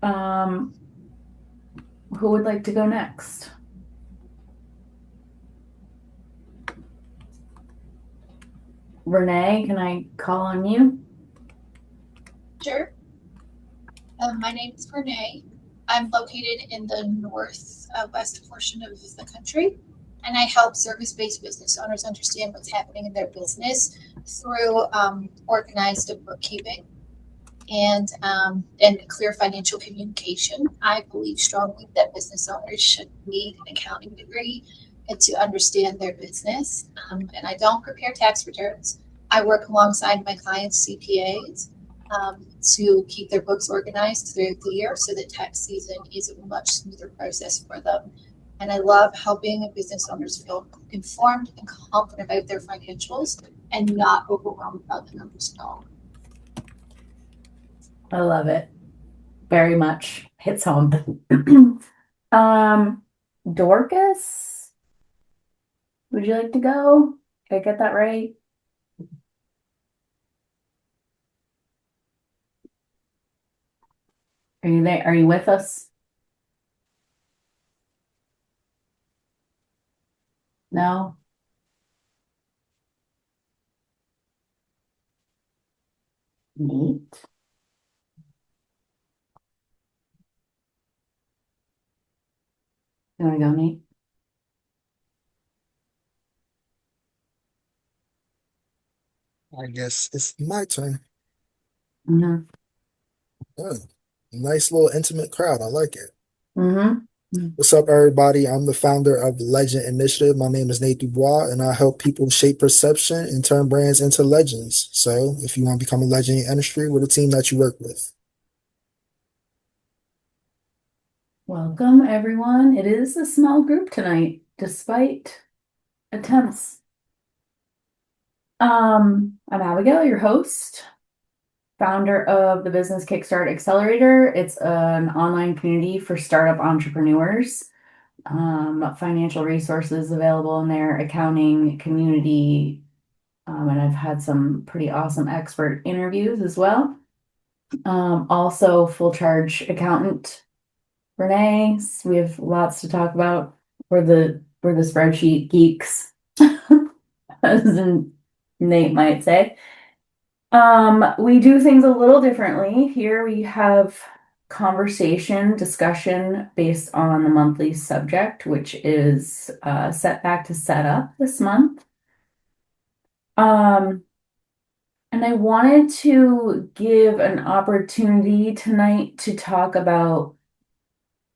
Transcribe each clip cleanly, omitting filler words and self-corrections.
Um, who would like to go next? Renee, can I call on you? Sure. My name is Renee. I'm located in the northwest portion of the country, and I help service-based business owners understand what's happening in their business through organized bookkeeping and clear financial communication. I believe strongly that business owners should need an accounting degree and to understand their business. And I don't prepare tax returns. I work alongside my clients' CPAs to keep their books organized throughout the year so that tax season is a much smoother process for them. And I love helping business owners feel informed and confident about their financials and not overwhelmed about the numbers at all. I love it very much. Hits home. Um, Dorcas, would you like to go? Did I get that right? Are you there? Are you with us? No? Neat. You want to go, Neat? I guess it's my turn. Mm-hmm. Oh, nice little intimate crowd. I like it. Mm-hmm. What's up, everybody? I'm the founder of Legend Initiative. My name is Nate Dubois, and I help people shape perception and turn brands into legends. So, if you want to become a legend in your industry, we're the team that you work with. Welcome, everyone. It is a small group tonight, despite attempts. I'm Abigail, your host, founder of the Business Kickstart Accelerator. It's an online community for startup entrepreneurs. Financial resources available in there, accounting, community, and I've had some pretty awesome expert interviews as well. Also, full charge accountant Renee. We have lots to talk about. We're the spreadsheet geeks, as Nate might say. We do things a little differently. Here we have conversation, discussion based on the monthly subject, which is setback to setup this month. Um, and I wanted to give an opportunity tonight to talk about,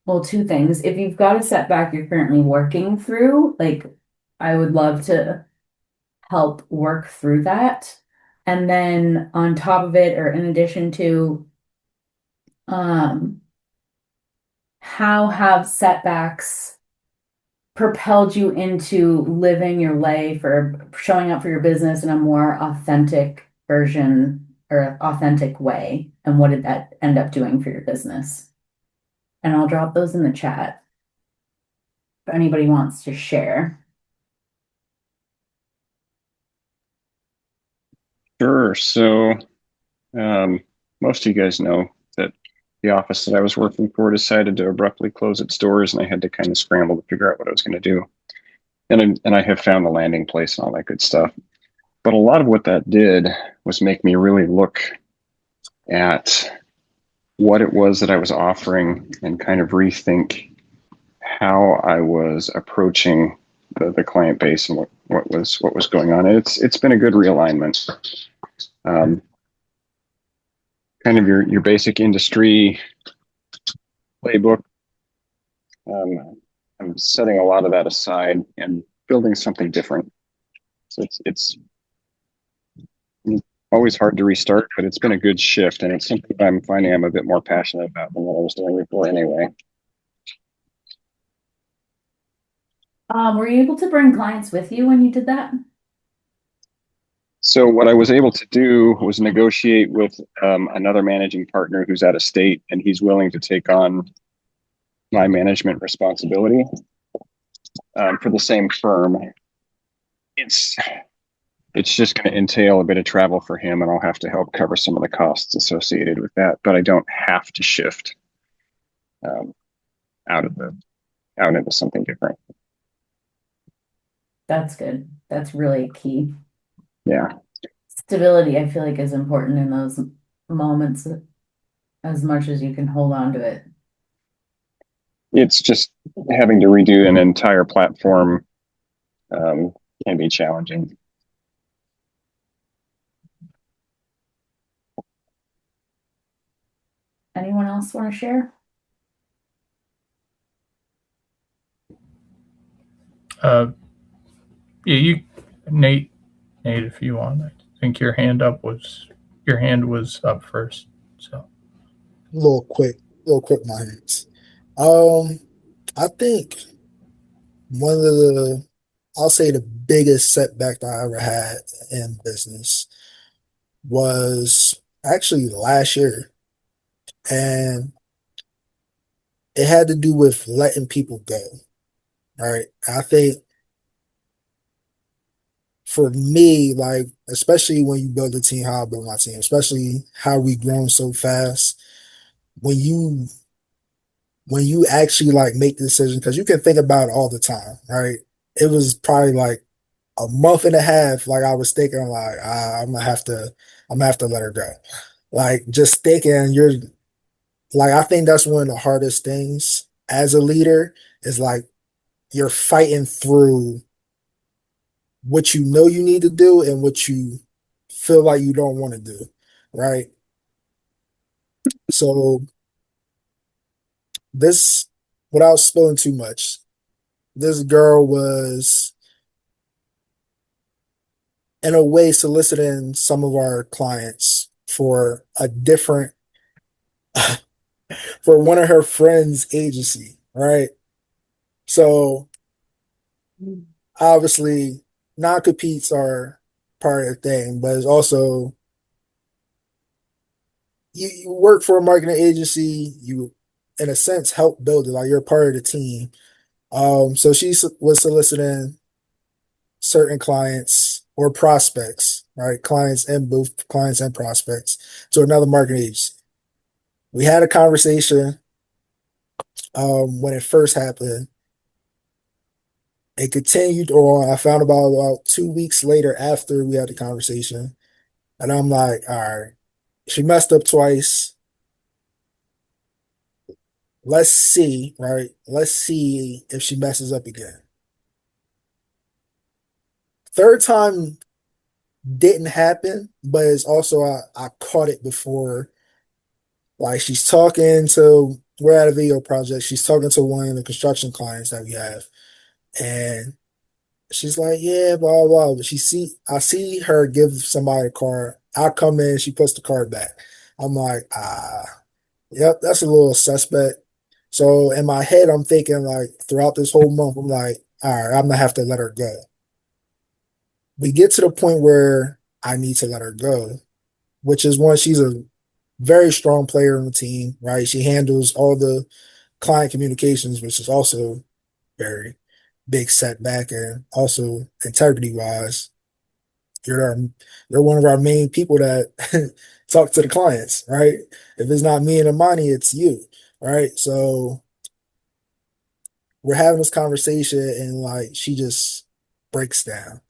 well, two things. If you've got a setback you're currently working through, like I would love to help work through that. And then on top of it, or in addition to, um, how have setbacks propelled you into living your life or showing up for your business in a more authentic version or authentic way? And what did that end up doing for your business? And I'll drop those in the chat if anybody wants to share. Sure. So, um, most of you guys know that the office that I was working for decided to abruptly close its doors, and I had to kind of scramble to figure out what I was going to do. And I have found the landing place and all that good stuff. But a lot of what that did was make me really look at what it was that I was offering and kind of rethink how I was approaching the client base and what was going on. And it's been a good realignment. Um, Kind of your basic industry playbook. I'm setting a lot of that aside and building something different. So it's always hard to restart, but it's been a good shift, and it's something I'm finding I'm a bit more passionate about than what I was doing before anyway. Were you able to bring clients with you when you did that? So what I was able to do was negotiate with another managing partner who's out of state, and he's willing to take on my management responsibility for the same firm. It's it's just going to entail a bit of travel for him, and I'll have to help cover some of the costs associated with that, but I don't have to shift. um, out of the out into something different. That's good. That's really key. Yeah. Stability, I feel like, is important in those moments as much as you can hold on to it. It's just having to redo an entire platform can be challenging. Anyone else want to share? Yeah, Nate, if you want. I think your hand was up first. So A little quick, my hands. I think one of the, I'll say the biggest setback that I ever had in business was actually last year. And it had to do with letting people go. Right. I think for me, like, especially when you build a team, how I build my team, especially how we grown so fast, when you actually like make the decision, because you can think about it all the time, right? It was probably like a month and a half, like I was thinking like, I'm gonna have to let her go. Like just thinking you're like, I think that's one of the hardest things as a leader is like you're fighting through what you know you need to do and what you feel like you don't want to do, right? So this, without spilling too much, this girl was in a way soliciting some of our clients for a different, for one of her friends' agency, right? So obviously non-competes are part of the thing, but it's also you work for a marketing agency, you in a sense help build it, like you're part of the team. So she was soliciting certain clients or prospects, right? Clients and both clients and prospects to another marketing agency. We had a conversation when it first happened. It continued on. I found about 2 weeks later after we had the conversation. And I'm like, all right, she messed up twice. Let's see, right? Let's see if she messes up again. Third time didn't happen, but it's also I caught it before. Like she's talking to, we're at a video project. She's talking to one of the construction clients that we have, and she's like, "Yeah, blah blah." But I see her give somebody a card. I come in, she puts the card back. I'm like, yep, that's a little suspect. So in my head, I'm thinking like throughout this whole month, I'm like, all right, I'm gonna have to let her go. We get to the point where I need to let her go, which is one, she's a very strong player on the team, right? She handles all the client communications, which is also very big setback, and also integrity wise, you're our, you're one of our main people that talk to the clients, right? If it's not me and Amani, it's you, right? So we're having this conversation, and like she just breaks down.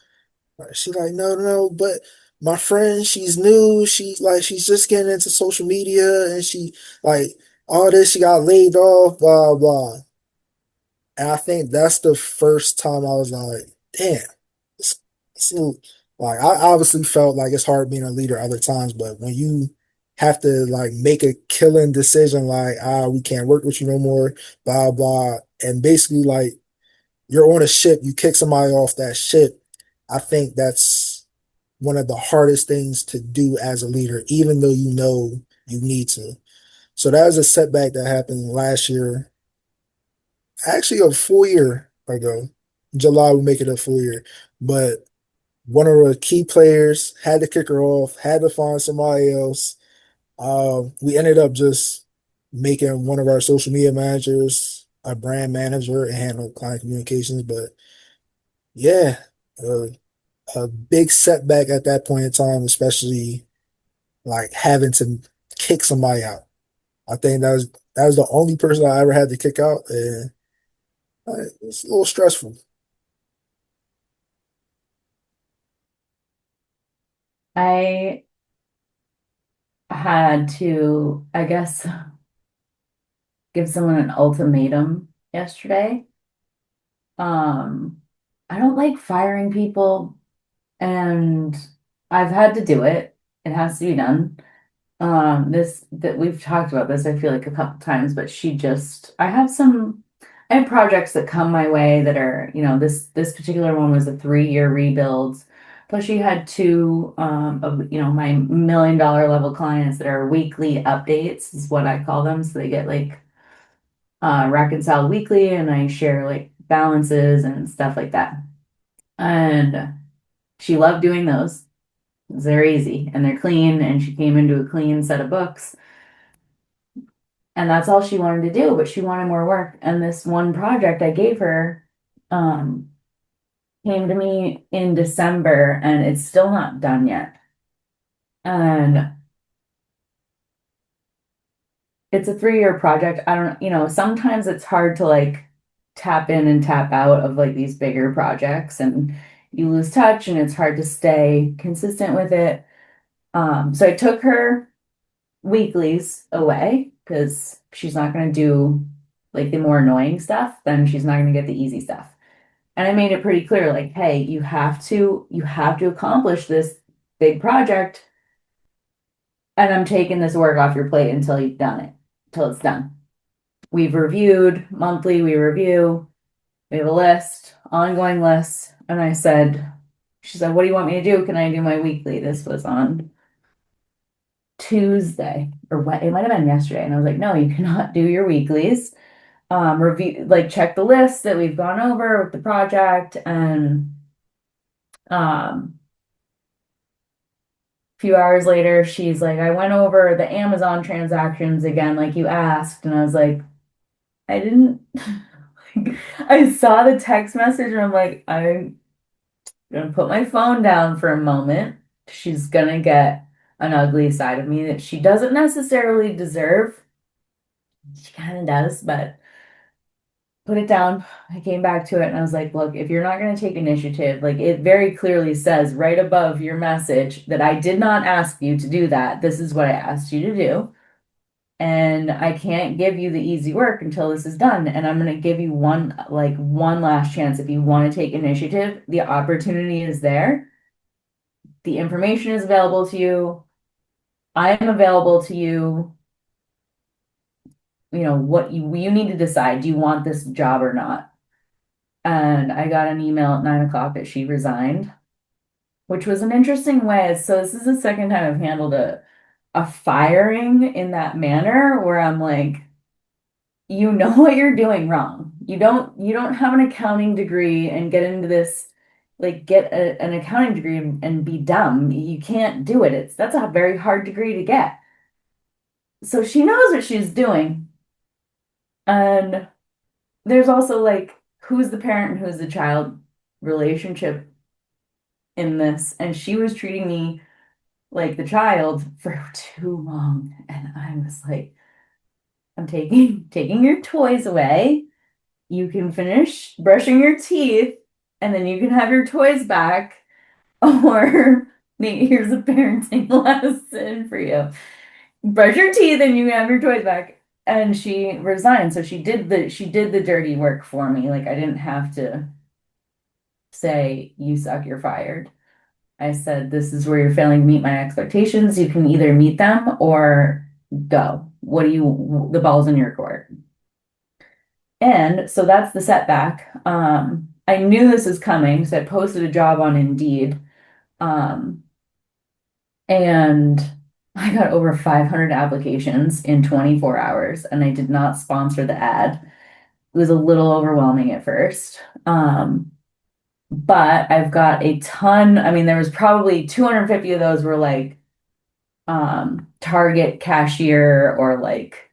She's like, no, no, no, but my friend, she's new. She's just getting into social media, and she like all this. She got laid off, blah blah. And I think that's the first time I was like, damn, it's, like I obviously felt like it's hard being a leader other times, but when you have to like make a killing decision, like we can't work with you no more, blah blah, and basically like you're on a ship, you kick somebody off that ship. I think that's one of the hardest things to do as a leader, even though you know you need to. So that was a setback that happened last year, actually a full year ago. July will make it a full year. But one of the key players had to kick her off, had to find somebody else. We ended up just making one of our social media managers a brand manager and handle client communications. But yeah, uh, a big setback at that point in time, especially like having to kick somebody out. I think that was the only person I ever had to kick out, and it's a little stressful. I had to, I guess, give someone an ultimatum yesterday. Um, I don't like firing people, and I've had to do it. It has to be done. This that we've talked about this, I feel like a couple times, but I have projects that come my way that are, this particular one was a 3-year rebuild. Plus she had two of, my $1 million level clients that are weekly updates, is what I call them. So they get like reconciled weekly, and I share like balances and stuff like that. And she loved doing those. They're easy and they're clean, and she came into a clean set of books, and that's all she wanted to do, but she wanted more work. And this one project I gave her um came to me in December, and it's still not done yet. And it's a 3-year project. I don't, sometimes it's hard to like tap in and tap out of like these bigger projects, and you lose touch and it's hard to stay consistent with it. So I took her weeklies away because she's not going to do like the more annoying stuff, then she's not going to get the easy stuff. And I made it pretty clear, like, hey, you have to accomplish this big project, and I'm taking this work off your plate until you've done it, until it's done. We've reviewed monthly, we review, we have a list, ongoing list. And she said, what do you want me to do? Can I do my weekly? This was on Tuesday, or what? It might have been yesterday. And I was like, no, you cannot do your weeklies. Review, like check the list that we've gone over with the project. And a few hours later, she's like, I went over the Amazon transactions again, like you asked. And I was like, I didn't. I saw the text message, and I'm like, I'm gonna put my phone down for a moment. She's gonna get an ugly side of me that she doesn't necessarily deserve. She kind of does, but put it down. I came back to it, and I was like, look, if you're not going to take initiative, like it very clearly says right above your message that I did not ask you to do that. This is what I asked you to do. And I can't give you the easy work until this is done. And I'm going to give you one last chance. If you want to take initiative, the opportunity is there. The information is available to you. I am available to you. What you need to decide. Do you want this job or not? And I got an email at 9 o'clock that she resigned, which was an interesting way. So this is the second time I've handled a firing in that manner, where I'm like, you know what you're doing wrong. You don't have an accounting degree and get into this, like get an accounting degree and be dumb. You can't do it. That's a very hard degree to get. So she knows what she's doing. And there's also like, who's the parent and who's the child relationship in this. And she was treating me like the child for too long. And I was like, I'm taking your toys away. You can finish brushing your teeth, and then you can have your toys back. Or here's a parenting lesson for you. Brush your teeth and you can have your toys back. And she resigned. So she did the dirty work for me. Like I didn't have to say, you suck, you're fired. I said, this is where you're failing to meet my expectations. You can either meet them or go. The ball's in your court. And so that's the setback. I knew this was coming, so I posted a job on Indeed. Um, and I got over 500 applications in 24 hours, and I did not sponsor the ad. It was a little overwhelming at first. But I've got a ton. I mean, there was probably 250 of those were like Target cashier, or like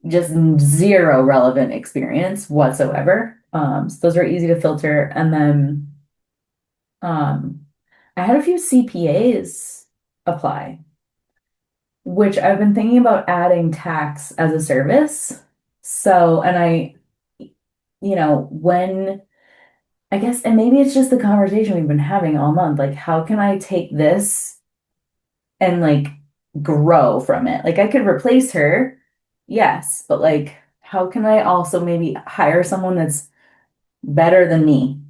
just zero relevant experience whatsoever. So those are easy to filter. And then I had a few CPAs apply, which I've been thinking about adding tax as a service. So, and when I guess, and maybe it's just the conversation we've been having all month. Like, how can I take this and like grow from it? Like, I could replace her, yes, but like, how can I also maybe hire someone that's better than me?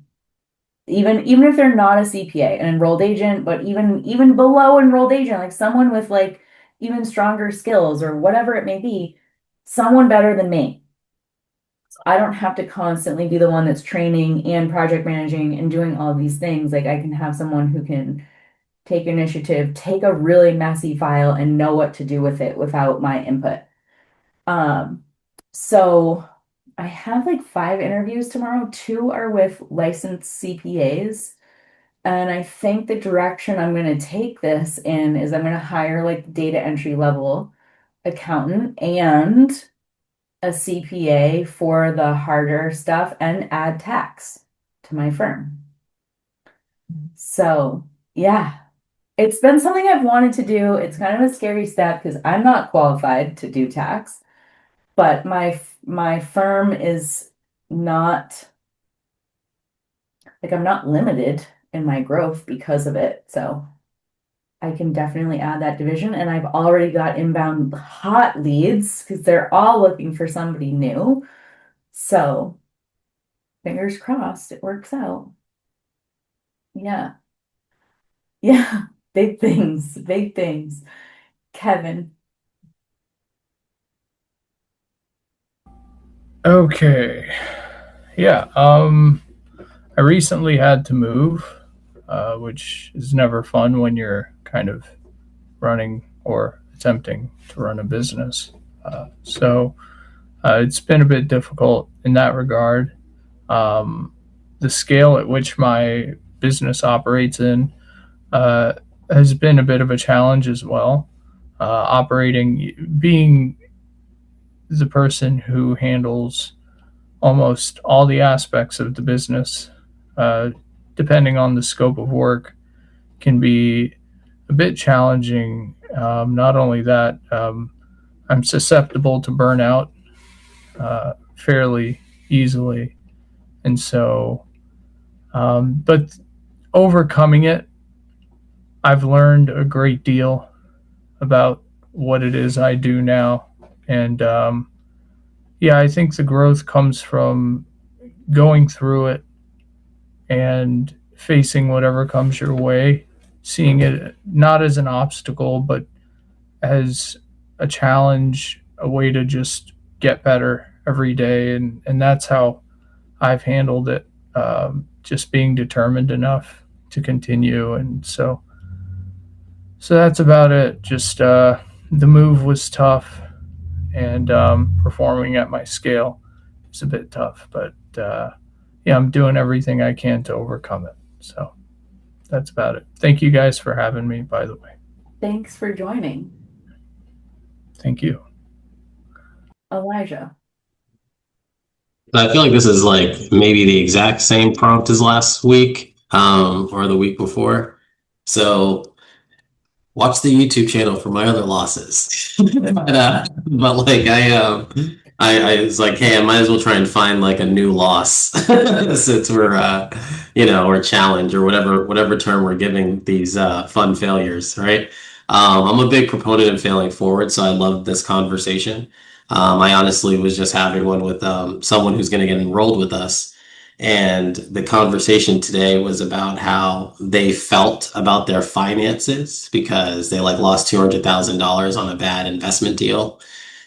Even if they're not a CPA, an enrolled agent, but even below enrolled agent, like someone with like even stronger skills or whatever it may be, someone better than me. I don't have to constantly be the one that's training and project managing and doing all these things. Like I can have someone who can take initiative, take a really messy file and know what to do with it without my input. So I have like 5 interviews tomorrow. 2 are with licensed CPAs. And I think the direction I'm going to take this in is I'm going to hire like data entry level accountant and a CPA for the harder stuff and add tax to my firm. So, yeah, it's been something I've wanted to do. It's kind of a scary step because I'm not qualified to do tax, but my firm is not like I'm not limited in my growth because of it. So, I can definitely add that division. And I've already got inbound hot leads because they're all looking for somebody new. So fingers crossed it works out. Yeah. Yeah. Big things. Big things. Kevin. Okay. Yeah. I recently had to move, which is never fun when you're kind of running or attempting to run a business. So it's been a bit difficult in that regard. The scale at which my business operates in uh, has been a bit of a challenge as well. Being the person who handles almost all the aspects of the business, uh, depending on the scope of work, can be a bit challenging. Not only that, I'm susceptible to burnout fairly easily. And so, but overcoming it, I've learned a great deal about what it is I do now. And yeah, I think the growth comes from going through it and facing whatever comes your way, seeing it not as an obstacle, but as a challenge, a way to just get better every day. And that's how I've handled it. Just being determined enough to continue. And so that's about it. Just the move was tough, and performing at my scale is a bit tough. But yeah, I'm doing everything I can to overcome it. So that's about it. Thank you guys for having me, by the way. Thanks for joining. Thank you. Elijah. I feel like this is like maybe the exact same prompt as last week, or the week before. So watch the YouTube channel for my other losses. But like I was like, hey, I might as well try and find like a new loss since we're challenge or whatever term we're giving these fun failures, right? I'm a big proponent of failing forward, so I love this conversation. I honestly was just having one with someone who's going to get enrolled with us. And the conversation today was about how they felt about their finances because they like lost $200,000 on a bad investment deal.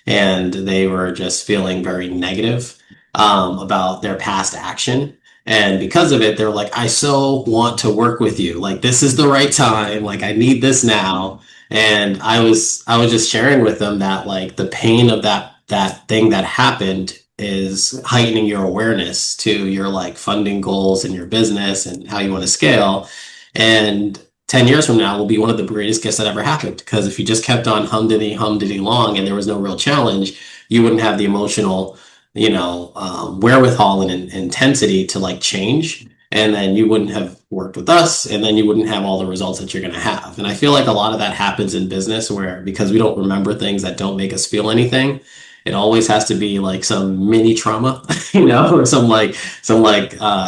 And they were just feeling very negative about their past action. And because of it, they're like, I so want to work with you. Like, this is the right time. Like, I need this now. And I was just sharing with them that like the pain of that thing that happened is heightening your awareness to your like funding goals and your business and how you want to scale. And 10 years from now will be one of the greatest gifts that ever happened. Because if you just kept on hum-diddy long and there was no real challenge, you wouldn't have the emotional, wherewithal and intensity to like change. and then you wouldn't have worked with us, and then you wouldn't have all the results that you're going to have. And I feel like a lot of that happens in business where because we don't remember things that don't make us feel anything, it always has to be like some mini trauma, or some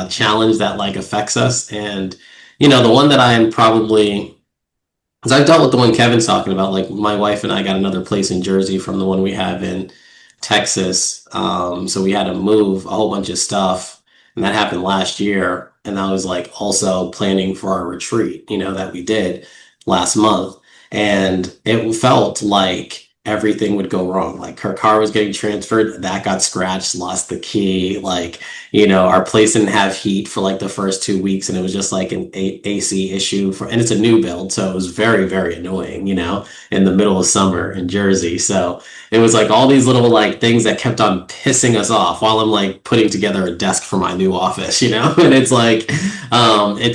challenge that like affects us. And the one that I am probably because I've dealt with the one Kevin's talking about. Like my wife and I got another place in Jersey from the one we have in Texas. So we had to move a whole bunch of stuff, and that happened last year. And that was like also planning for our retreat, that we did last month. And it felt like everything would go wrong. Like her car was getting transferred, that got scratched, lost the key. Like, our place didn't have heat for like the first 2 weeks, and it was just like an AC issue and it's a new build. So it was very, very annoying, in the middle of summer in Jersey. So it was like all these little like things that kept on pissing us off while I'm like putting together a desk for my new office, and it's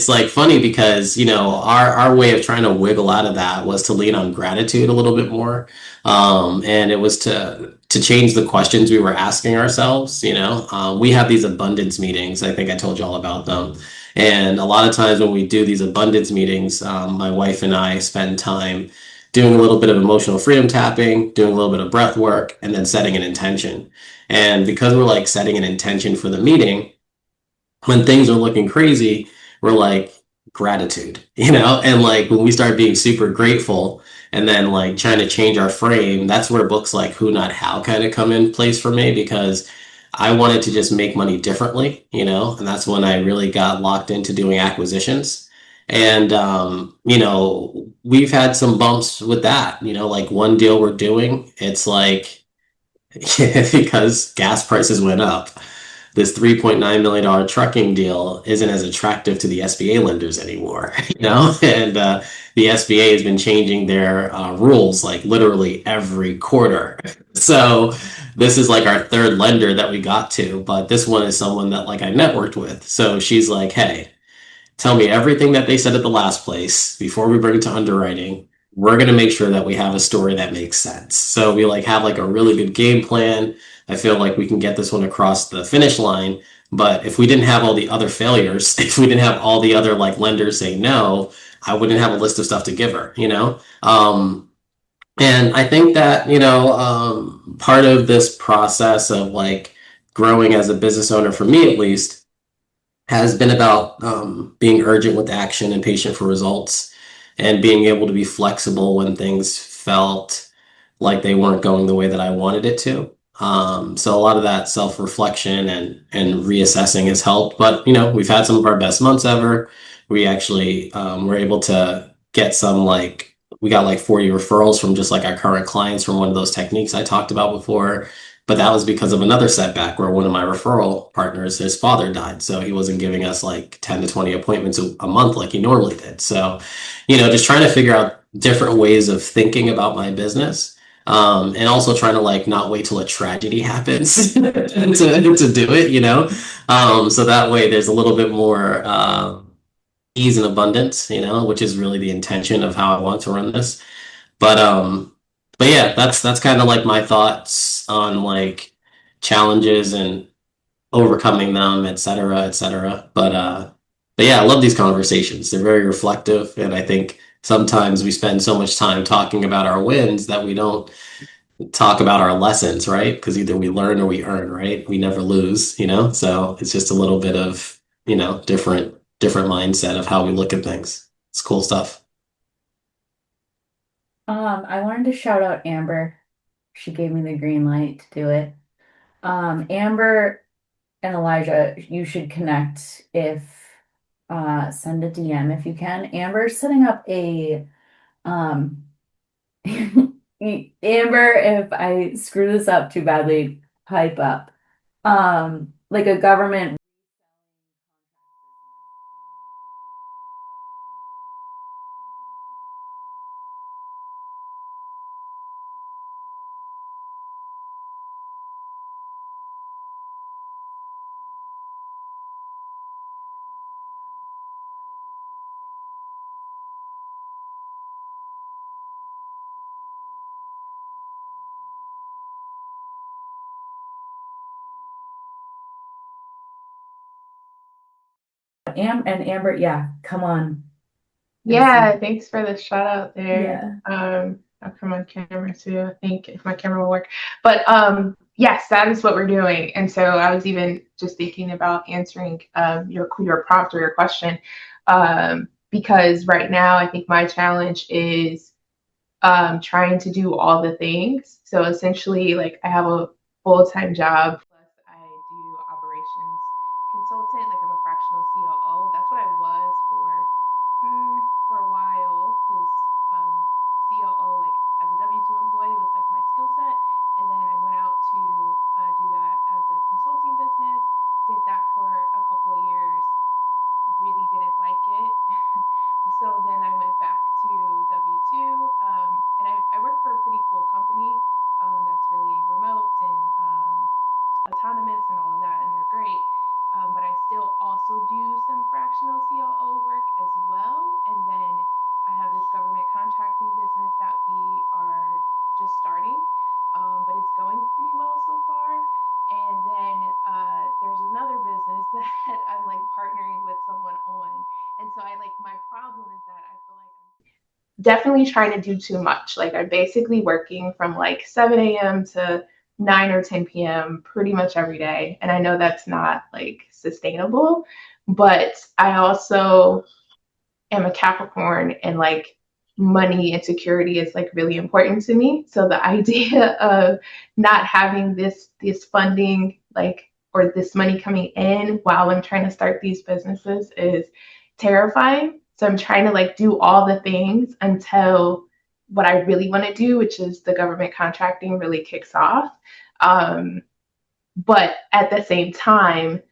like funny because, our way of trying to wiggle out of that was to lean on gratitude a little bit more. And it was to change the questions we were asking ourselves. We have these abundance meetings. I think I told you all about them. And a lot of times when we do these abundance meetings, my wife and I spend time doing a little bit of emotional freedom tapping, doing a little bit of breath work, and then setting an intention. And because we're like setting an intention for the meeting, when things are looking crazy, we're like gratitude, and like when we start being super grateful and then like trying to change our frame, that's where books like Who Not How kind of come in place for me because I wanted to just make money differently, and that's when I really got locked into doing acquisitions. And, we've had some bumps with that, like one deal we're doing, it's like, because gas prices went up, this $3.9 million trucking deal isn't as attractive to the SBA lenders anymore, and the SBA has been changing their rules like literally every quarter. So this is like our third lender that we got to, but this one is someone that like I networked with. So she's like, hey, tell me everything that they said at the last place before we bring it to underwriting. We're going to make sure that we have a story that makes sense. So we like have like a really good game plan. I feel like we can get this one across the finish line. But if we didn't have all the other failures, if we didn't have all the other like lenders say no, I wouldn't have a list of stuff to give her. And I think that, part of this process of like growing as a business owner, for me at least, has been about being urgent with action and patient for results and being able to be flexible when things felt like they weren't going the way that I wanted it to. So a lot of that self-reflection and reassessing has helped. But, we've had some of our best months ever. We actually were able to get we got like 40 referrals from just like our current clients from one of those techniques I talked about before. But that was because of another setback where one of my referral partners, his father died. So he wasn't giving us like 10 to 20 appointments a month like he normally did. So, just trying to figure out different ways of thinking about my business. And also trying to like not wait till a tragedy happens to do it, so that way there's a little bit more ease and abundance, which is really the intention of how I want to run this. But yeah, that's kind of like my thoughts on like challenges and overcoming them, et cetera, et cetera. But yeah, I love these conversations. They're very reflective, and I think sometimes we spend so much time talking about our wins that we don't talk about our lessons, right? Because either we learn or we earn, right? We never lose. So it's just a little bit of, different mindset of how we look at things. It's cool stuff. I wanted to shout out Amber. She gave me the green light to do it. Amber and Elijah, you should connect if send a DM if you can. Amber's setting up a Amber, if I screw this up too badly, pipe up. Like a government And Amber, yeah, come on. Yeah, thanks for the shout out there. Yeah. I'll come on camera too, I think, if my camera will work. But yes, that is what we're doing. And so I was even just thinking about answering your prompt or your question. Because right now I think my challenge is trying to do all the things. So essentially, like I have a full-time job, plus I do operations consultant, like I'm a fractional COO. That's what I was for a while, because COO, like as a W-2 employee, was like my skill set. And then I went out to do that as a consulting business, did that for a couple of years, really didn't like it. So then I went back to W-2, and I work for a pretty cool company that's really remote and autonomous and all of that, and they're great. But I still also do some fractional COO work as well. And then I have this government contracting business that we are just starting, but it's going pretty well so far. And then there's another business that I'm like partnering with someone on. And so my problem is that I feel like I'm definitely trying to do too much. Like I'm basically working from like 7 a.m. to 9 or 10 p.m. pretty much every day. And I know that's not like sustainable, but I also am a Capricorn, and like money and security is like really important to me. So the idea of not having this funding, like, or this money coming in while I'm trying to start these businesses is terrifying. So I'm trying to like do all the things until what I really want to do, which is the government contracting, really kicks off. But at the same time,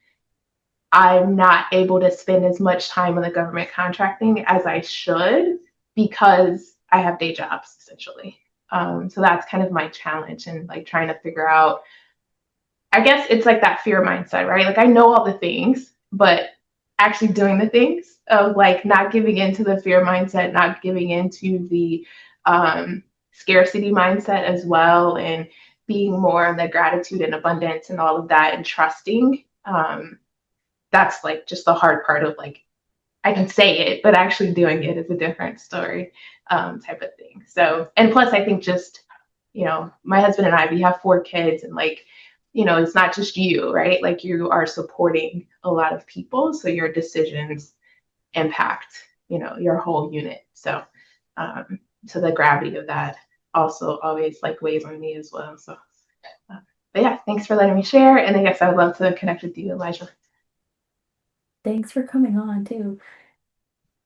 I'm not able to spend as much time on the government contracting as I should, because I have day jobs essentially. So that's kind of my challenge, and like trying to figure out, I guess it's like that fear mindset, right? Like I know all the things, but actually doing the things, of like not giving into the fear mindset, not giving into the scarcity mindset as well, and being more in the gratitude and abundance and all of that, and trusting. That's like just the hard part of like, I can say it, but actually doing it is a different story, type of thing. So, and plus I think just, my husband and I, we have 4 kids, and like, it's not just you, right? Like you are supporting a lot of people. So your decisions impact, your whole unit. So, so the gravity of that also always like weighs on me as well. So, but yeah, thanks for letting me share. And I guess I would love to connect with you, Elijah. Thanks for coming on too.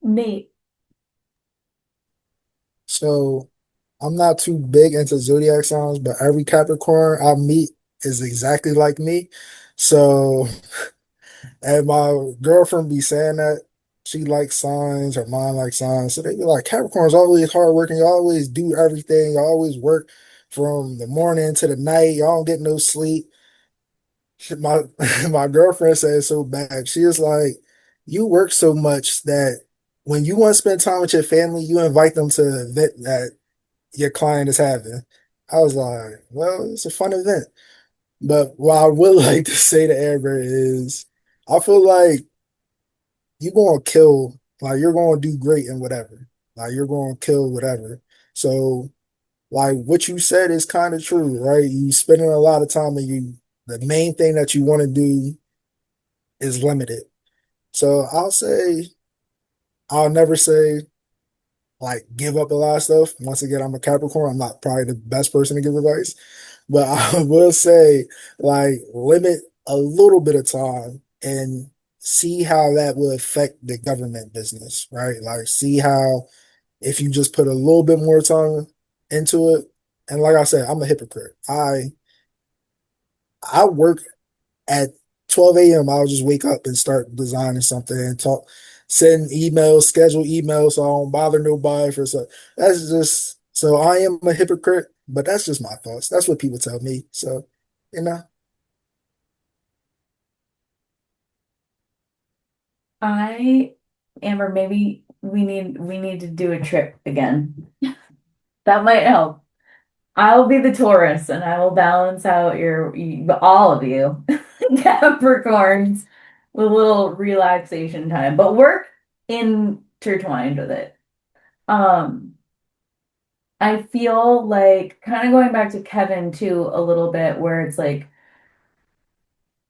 Nate. So I'm not too big into zodiac signs, but every Capricorn I meet is exactly like me. So, and my girlfriend be saying that she likes signs, her mom likes signs. So they be like, Capricorn's always hardworking, you always do everything, you always work from the morning to the night, y'all don't get no sleep. My my girlfriend said so bad. She was like, you work so much that when you want to spend time with your family, you invite them to an event that your client is having. I was like, well, it's a fun event. But what I would like to say to Amber is, I feel like you're going to kill, like, you're going to do great in whatever. Like, you're going to kill whatever. So, like, what you said is kind of true, right? You spending a lot of time and the main thing that you want to do is limited. So, I'll never say, like, give up a lot of stuff. Once again, I'm a Capricorn. I'm not probably the best person to give advice. But I will say, like, limit a little bit of time and see how that will affect the government business, right? Like, see how if you just put a little bit more time into it. And like I said, I'm a hypocrite. I work at 12 a.m. I'll just wake up and start designing something and talk, send emails, schedule emails so I don't bother nobody for so that's just so I am a hypocrite, but that's just my thoughts. That's what people tell me. So, you know. Amber, maybe we need to do a trip again. That might help. I'll be the Taurus and I will balance out all of you Capricorns. with a little relaxation time, but work intertwined with it. Um, I feel like kind of going back to Kevin too a little bit, where it's like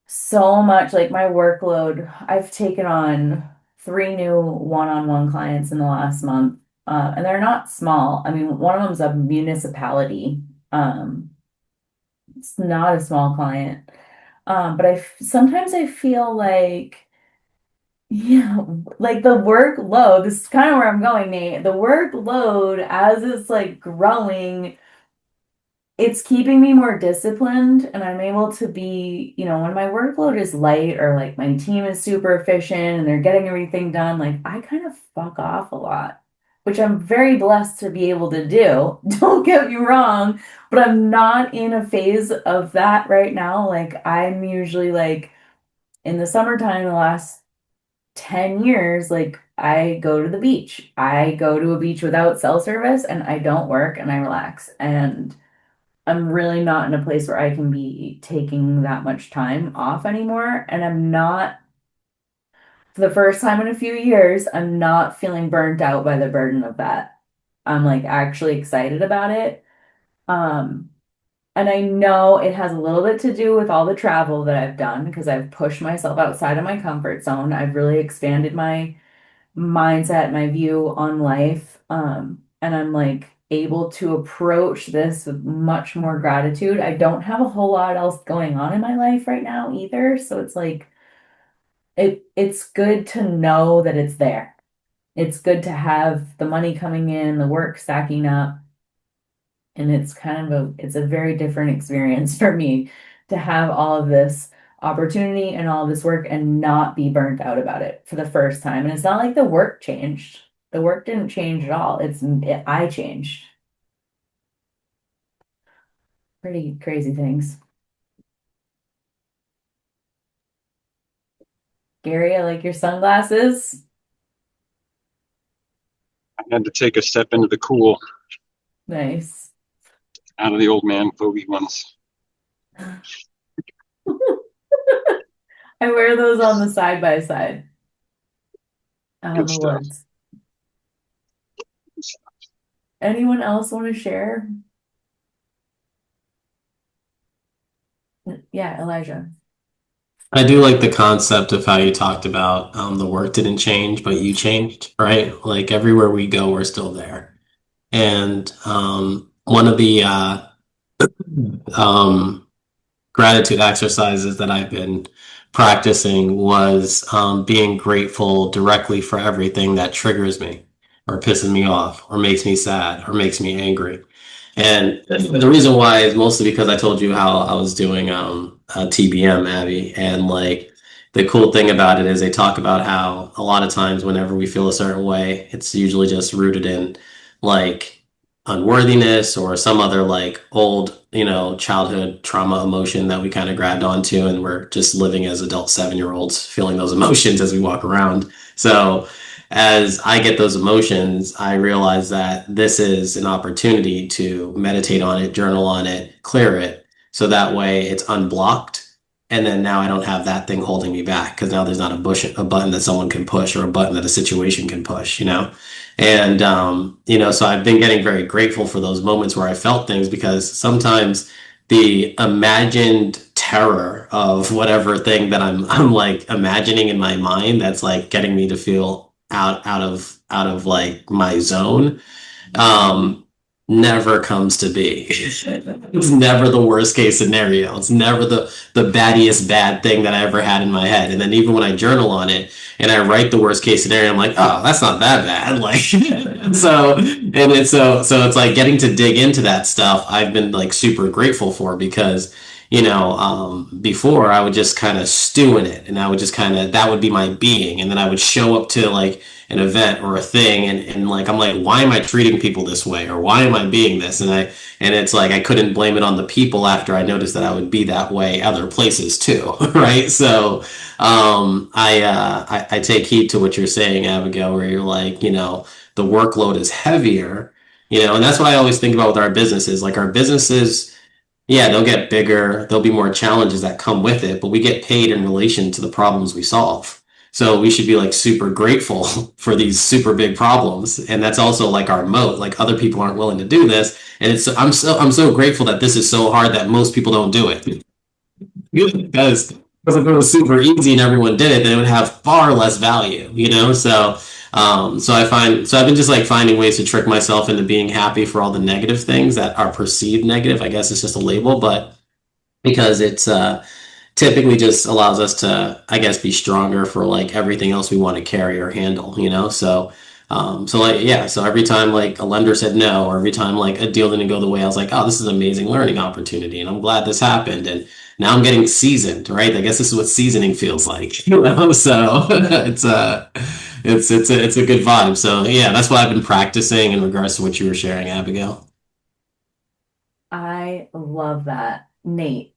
so much like my workload. I've taken on 3 new one-on-one clients in the last month, and they're not small. I mean, one of them's a municipality. It's not a small client. But sometimes I feel like, yeah, like the workload, this is kind of where I'm going, Nate. The workload as it's like growing, it's keeping me more disciplined, and I'm able to be, when my workload is light or like my team is super efficient and they're getting everything done, like I kind of fuck off a lot, which I'm very blessed to be able to do. Don't get me wrong, but I'm not in a phase of that right now. Like I'm usually like in the summertime, the last 10 years, like I go to the beach. I go to a beach without cell service and I don't work and I relax. And I'm really not in a place where I can be taking that much time off anymore. And I'm not, for the first time in a few years, I'm not feeling burnt out by the burden of that. I'm like actually excited about it. Um, and I know it has a little bit to do with all the travel that I've done because I've pushed myself outside of my comfort zone. I've really expanded my mindset, my view on life. And I'm like able to approach this with much more gratitude. I don't have a whole lot else going on in my life right now either. So it's like it's good to know that it's there. It's good to have the money coming in, the work stacking up. And it's kind of it's a very different experience for me to have all of this opportunity and all of this work and not be burnt out about it for the first time. And it's not like the work changed. The work didn't change at all. I changed. Pretty crazy things. Gary, I like your sunglasses. I had to take a step into the cool Nice. out of the old man fogey ones. I wear those on the side by side out in Good the stuff. woods. Anyone else want to share? Yeah, Elijah. I do like the concept of how you talked about the work didn't change, but you changed, right? Like everywhere we go, we're still there. And one of the um, gratitude exercises that I've been practicing was being grateful directly for everything that triggers me or pisses me off or makes me sad or makes me angry. And the reason why is mostly because I told you how I was doing TBM, Abby, and like the cool thing about it is they talk about how a lot of times whenever we feel a certain way, it's usually just rooted in like unworthiness or some other like old, childhood trauma emotion that we kind of grabbed onto, and we're just living as adult 7-year-olds feeling those emotions as we walk around. So as I get those emotions, I realize that this is an opportunity to meditate on it, journal on it, clear it, so that way it's unblocked. And then now I don't have that thing holding me back because now there's not a button that someone can push or a button that a situation can push. And, so I've been getting very grateful for those moments where I felt things because sometimes the imagined terror of whatever thing that I'm like imagining in my mind that's like getting me to feel out of like my zone um never comes to be. It's never the worst case scenario. It's never the baddiest bad thing that I ever had in my head. And then even when I journal on it and I write the worst case scenario, I'm like, oh, that's not that bad. Like so it's like getting to dig into that stuff I've been like super grateful for because before I would just kind of stew in it and I would just kind of, that would be my being. And then I would show up to like an event or a thing and like, I'm like, why am I treating people this way? Or why am I being this? And it's like, I couldn't blame it on the people after I noticed that I would be that way other places too. Right. So, I take heed to what you're saying, Abigail, where you're like, the workload is heavier, and that's what I always think about with our businesses. Like our businesses, yeah, they'll get bigger. There'll be more challenges that come with it, but we get paid in relation to the problems we solve. So we should be like super grateful for these super big problems. And that's also like our moat. Like other people aren't willing to do this. And I'm so grateful that this is so hard that most people don't do it. Because if it was super easy and everyone did it, then it would have far less value, you know? So I've been just like finding ways to trick myself into being happy for all the negative things that are perceived negative. I guess it's just a label, but because it's typically just allows us to, I guess, be stronger for like everything else we want to carry or handle, you know? So like, yeah, so every time like a lender said no, or every time like a deal didn't go the way, I was like, oh, this is an amazing learning opportunity. And I'm glad this happened. And now I'm getting seasoned, right? I guess this is what seasoning feels like, you know? So it's a good vibe. So yeah, that's what I've been practicing in regards to what you were sharing, Abigail. I love that. Nate.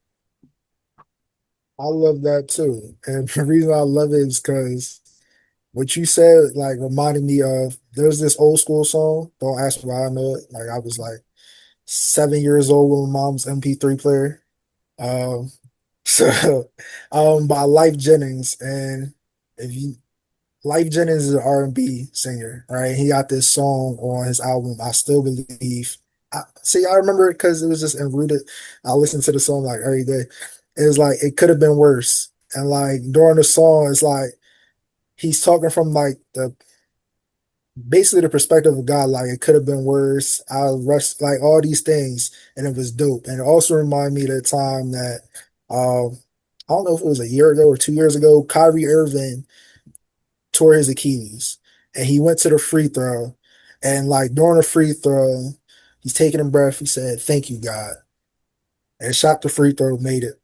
I love that too. And the reason I love it is because what you said, like, reminded me of there's this old school song. Don't ask me why I know it. Like, I was like 7 years old with my mom's MP3 player. Um, so, by Life Jennings. And if you, Life Jennings is an R&B singer, right? He got this song on his album, I Still Believe. See, I remember it because it was just enrooted. I listened to the song like every day. It was like, it could have been worse. And like during the song, it's like, he's talking from like basically the perspective of God, like it could have been worse. I rushed like all these things, and it was dope. And it also reminded me of the time that I don't know if it was a year ago or 2 years ago, Kyrie Irving tore his Achilles, and he went to the free throw, and like during the free throw, he's taking a breath. He said, "Thank you, God," and shot the free throw, made it.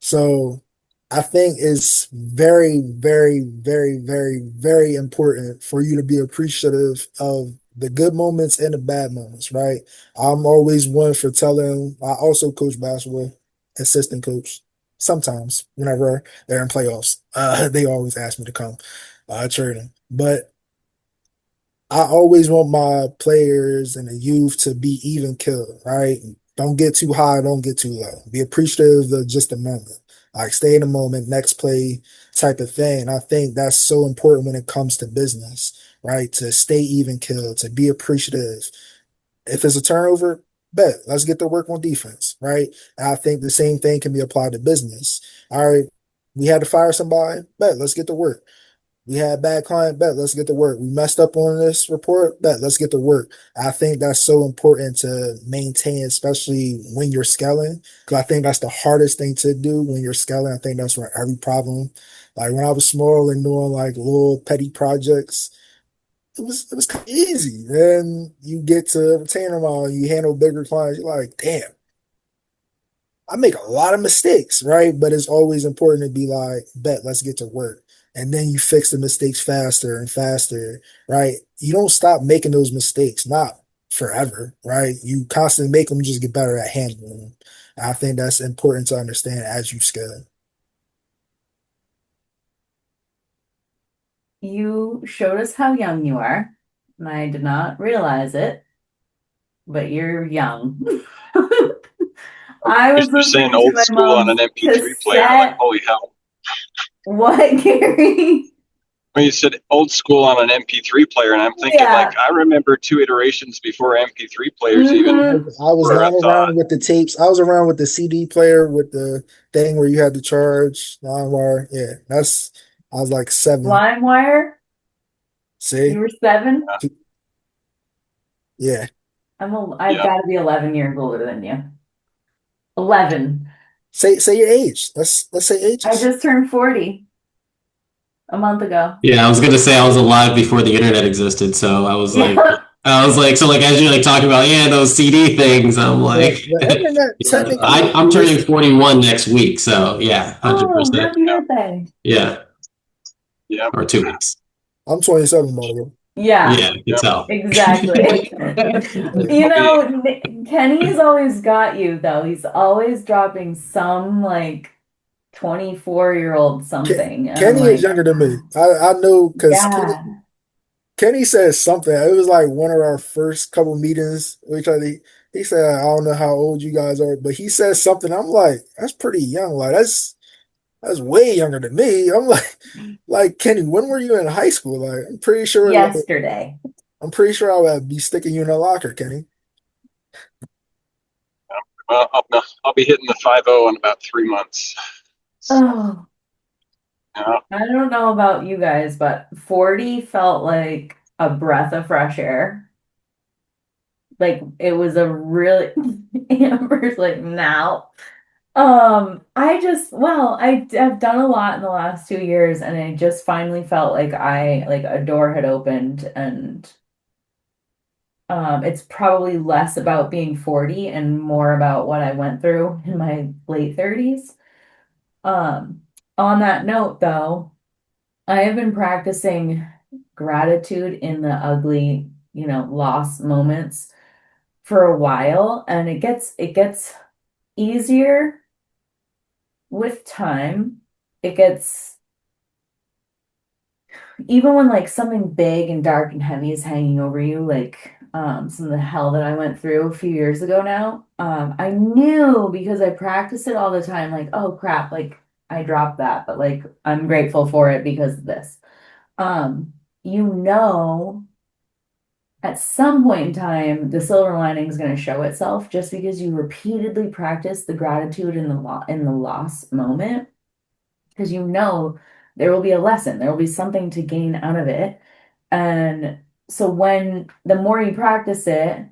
So I think it's very, very, very, very, very important for you to be appreciative of the good moments and the bad moments, right? I'm always one for telling, I also coach basketball, assistant coach. Sometimes, whenever they're in playoffs, they always ask me to come training. But I always want my players and the youth to be even killed, right? Don't get too high, don't get too low. Be appreciative of just a moment. Like stay in the moment, next play type of thing. I think that's so important when it comes to business, right? To stay even killed, to be appreciative. If it's a turnover, bet, let's get to work on defense, right? And I think the same thing can be applied to business. All right, we had to fire somebody, bet, let's get to work. We had bad client, bet, let's get to work. We messed up on this report, bet, let's get to work. I think that's so important to maintain, especially when you're scaling, because I think that's the hardest thing to do when you're scaling. I think that's where every problem, like when I was small and doing like little petty projects, it was easy. Then you get to retainer mile, you handle bigger clients, you're like, damn, I make a lot of mistakes, right? But it's always important to be like, bet, let's get to work. And then you fix the mistakes faster and faster, right? You don't stop making those mistakes, not forever, right? You constantly make them, just get better at handling them. I think that's important to understand as you scale. You showed us how young you are, and I did not realize it, but you're young. I was You're saying listening to old my school on an mom's MP3 player. I'm like, cassette. holy hell. What, Gary? When you said old school on an MP3 player, and I'm thinking like, Yeah. I remember 2 iterations before MP3 players even Mm-hmm. I was where I not thought, around with the tapes. I was around with the CD player with the thing where you had to charge LimeWire. Yeah, I was like 7. LimeWire? You See? were 7? Yeah. I've yeah, got to be 11 years older than you. 11. Say your age. Let's say I ages. just turned 40 a month ago. Yeah, I was gonna say I was alive before the internet existed, so Yeah. so like as you're like talking about yeah those CD things, I'm like The internet yeah, technically I'm turning existed. 41 next week, so yeah, Oh, 100%, happy yeah, birthday. yeah, yeah, or 2 weeks, I'm 27, by the way. Yeah, yeah, you can yeah. tell. exactly. You I'll be, know, Kenny's always got you, though. He's always dropping some like 24-year-old something. And I'm Kenny is like, younger than me. I know because yeah. Kenny said something. It was like one of our first couple meetings with each other. He said, I don't know how old you guys are, but he said something. I'm like, that's pretty young. Like that's way younger than me. I'm like Kenny, when were you in high school? Like, Yesterday. I'm pretty sure I would be sticking you in a locker, Kenny. Well, I'll be hitting the 5-0 in about 3 months. Oh, Yeah. I don't know about you guys, but 40 felt like a breath of fresh air. Like it was a really Amber's like now. I've done a lot in the last 2 years and I just finally felt like a door had opened and it's probably less about being 40 and more about what I went through in my late 30s. Um, on that note though, I have been practicing gratitude in the ugly, loss moments for a while and it gets easier with time. It gets even when like something big and dark and heavy is hanging over you, like some of the hell that I went through a few years ago now. I knew because I practiced it all the time, like, oh crap, like I dropped that, but like I'm grateful for it because of this. Um, you know, at some point in time, the silver lining is going to show itself just because you repeatedly practice the gratitude in the loss moment because there will be a lesson, there will be something to gain out of it. And so when the more you practice it,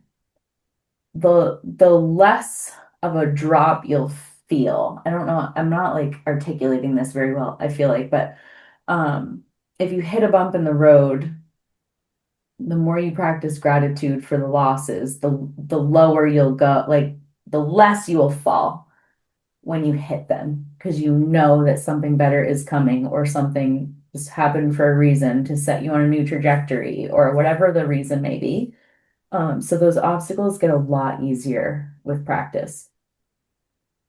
the less of a drop you'll feel. I don't know, I'm not like articulating this very well, I feel like, but if you hit a bump in the road, the more you practice gratitude for the losses, the lower you'll go, like the less you will fall when you hit them because you know that something better is coming or something just happened for a reason to set you on a new trajectory or whatever the reason may be. So those obstacles get a lot easier with practice.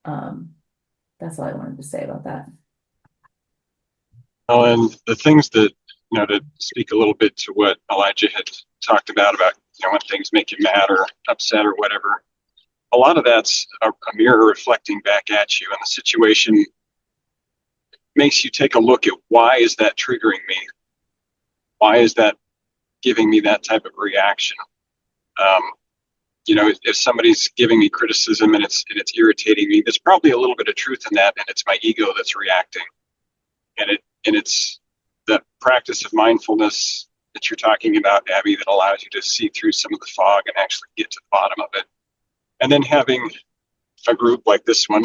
Um, that's all I wanted to say about that. Well, and the things that, to speak a little bit to what Elijah had talked about, when things make you mad or upset or whatever, a lot of that's a mirror reflecting back at you, and the situation makes you take a look at why is that triggering me? Why is that giving me that type of reaction? Um, if somebody's giving me criticism and it's irritating me, there's probably a little bit of truth in that, and it's my ego that's reacting. And it's the practice of mindfulness that you're talking about, Abby, that allows you to see through some of the fog and actually get to the bottom of it. And then having a group like this one,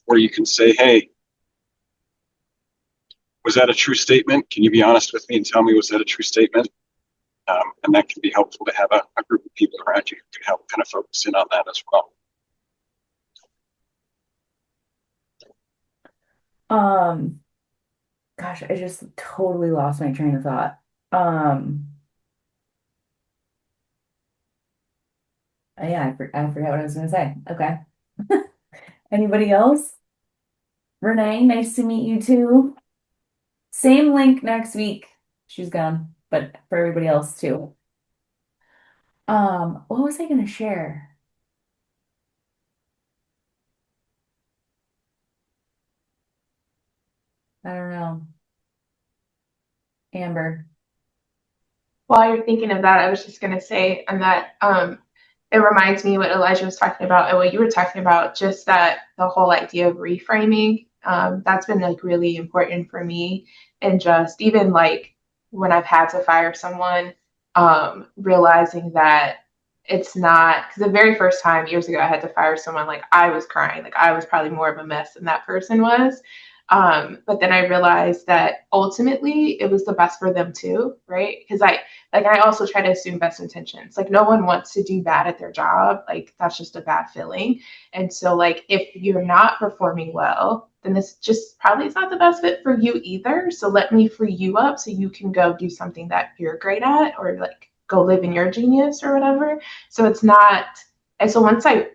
where you can say, hey, was that a true statement? Can you be honest with me and tell me, was that a true statement? And that can be helpful to have a group of people around you who can help kind of focus in on that as well. Gosh, I just totally lost my train of thought. Yeah, I forgot what I was going to say. Okay. Anybody else? Renee, nice to meet you too. Same link next week. She's gone, but for everybody else too. What was I going to share? I don't know. Amber. While you're thinking of that, I was just going to say, and that it reminds me what Elijah was talking about and what you were talking about, just that the whole idea of reframing, that's been like really important for me. And just even like when I've had to fire someone, realizing that it's not, because the very first time years ago I had to fire someone, like I was crying, like I was probably more of a mess than that person was. But then I realized that ultimately it was the best for them too, right? Because I also try to assume best intentions. Like no one wants to do bad at their job. Like that's just a bad feeling. And so like if you're not performing well, then this just probably is not the best fit for you either. So let me free you up so you can go do something that you're great at or like go live in your genius or whatever. So it's not, and so once that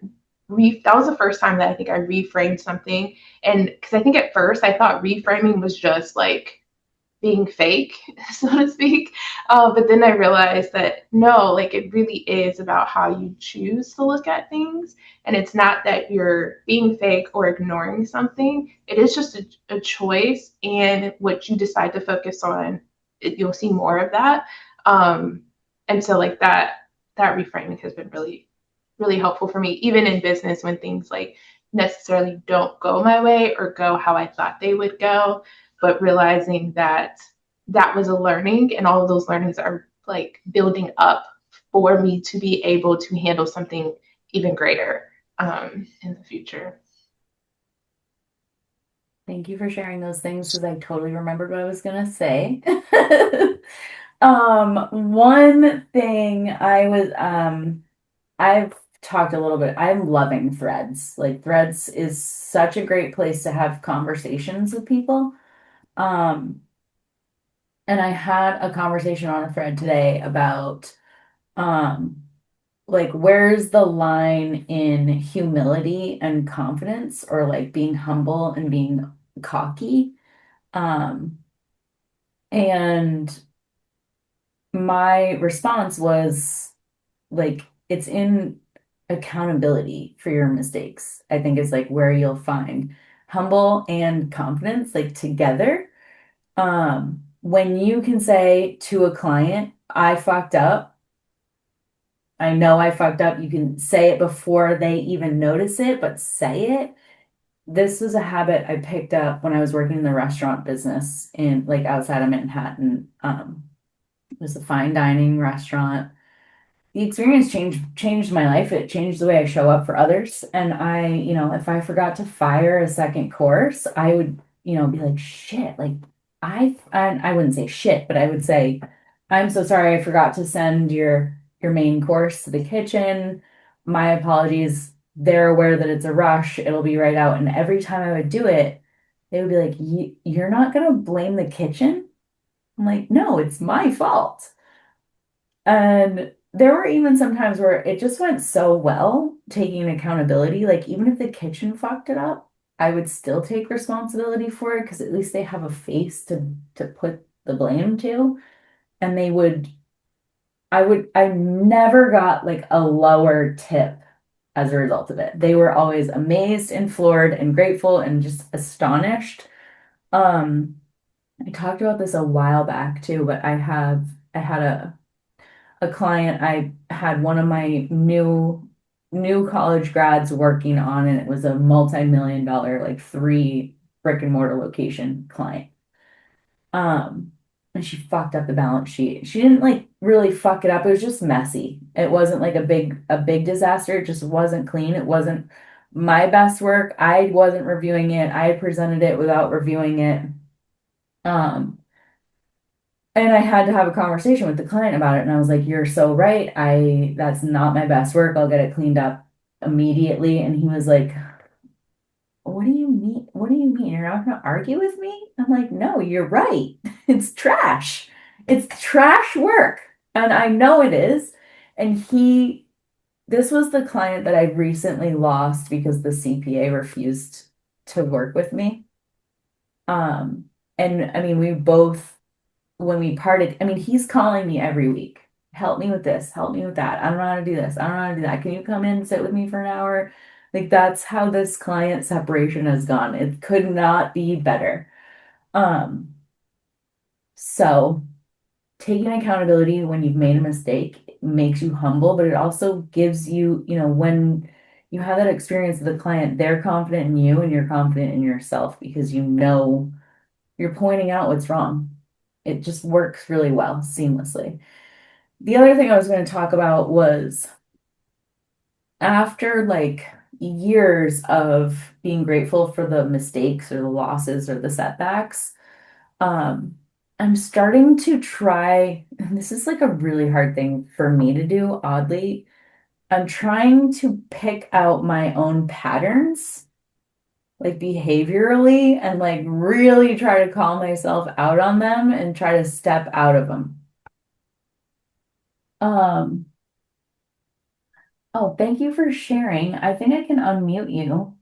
was the first time that I think I reframed something. And because I think at first I thought reframing was just like being fake, so to speak. But then I realized that no, like it really is about how you choose to look at things. And it's not that you're being fake or ignoring something. It is just a choice. And what you decide to focus on, you'll see more of that. And so like that reframing has been really, really helpful for me, even in business when things like necessarily don't go my way or go how I thought they would go, but realizing that that was a learning and all of those learnings are like building up for me to be able to handle something even greater in the future. Thank you for sharing those things because I totally remembered what I was gonna say. One thing I've talked a little bit. I'm loving Threads. Like Threads is such a great place to have conversations with people. Um, and I had a conversation on a thread today about um like where's the line in humility and confidence or like being humble and being cocky. Um, and my response was like it's in accountability for your mistakes. I think is like where you'll find humble and confidence like together. When you can say to a client, I fucked up. I know I fucked up. You can say it before they even notice it, but say it. This was a habit I picked up when I was working in the restaurant business in like outside of Manhattan. It was a fine dining restaurant. The experience changed my life. It changed the way I show up for others. And if I forgot to fire a second course, I would, be like, shit, like I wouldn't say shit, but I would say, I'm so sorry, I forgot to send your main course to the kitchen. My apologies. They're aware that it's a rush. It'll be right out. And every time I would do it, they would be like, You're not gonna blame the kitchen? I'm like, no, it's my fault. And there were even some times where it just went so well taking accountability. Like, even if the kitchen fucked it up, I would still take responsibility for it because at least they have a face to put the blame to. And I never got like a lower tip as a result of it. They were always amazed and floored and grateful and just astonished. Um, I talked about this a while back too, but I had a client I had one of my new college grads working on, and it was a multi-million dollar, like 3 brick and mortar location client. And she fucked up the balance sheet. She didn't like really fuck it up. It was just messy. It wasn't like a big disaster. It just wasn't clean. It wasn't my best work. I wasn't reviewing it. I presented it without reviewing it. Um, And I had to have a conversation with the client about it. And I was like, you're so right. That's not my best work. I'll get it cleaned up immediately. And he was like, what do you mean? What do you mean? You're not going to argue with me? I'm like, no, you're right. It's trash. It's trash work. And I know it is. And this was the client that I recently lost because the CPA refused to work with me. Um, and I mean, we both when we parted, I mean, he's calling me every week. Help me with this, help me with that. I don't know how to do this. I don't know how to do that. Can you come in and sit with me for an hour? Like that's how this client separation has gone. It could not be better. Um, so taking accountability when you've made a mistake makes you humble, but it also gives you, when you have that experience with a client, they're confident in you and you're confident in yourself because you're pointing out what's wrong. It just works really well, seamlessly. The other thing I was going to talk about was after like years of being grateful for the mistakes or the losses or the setbacks, um, I'm starting to try, and this is like a really hard thing for me to do, oddly. I'm trying to pick out my own patterns, like behaviorally, and like really try to call myself out on them and try to step out of them. Um, oh, thank you for sharing. I think I can unmute you.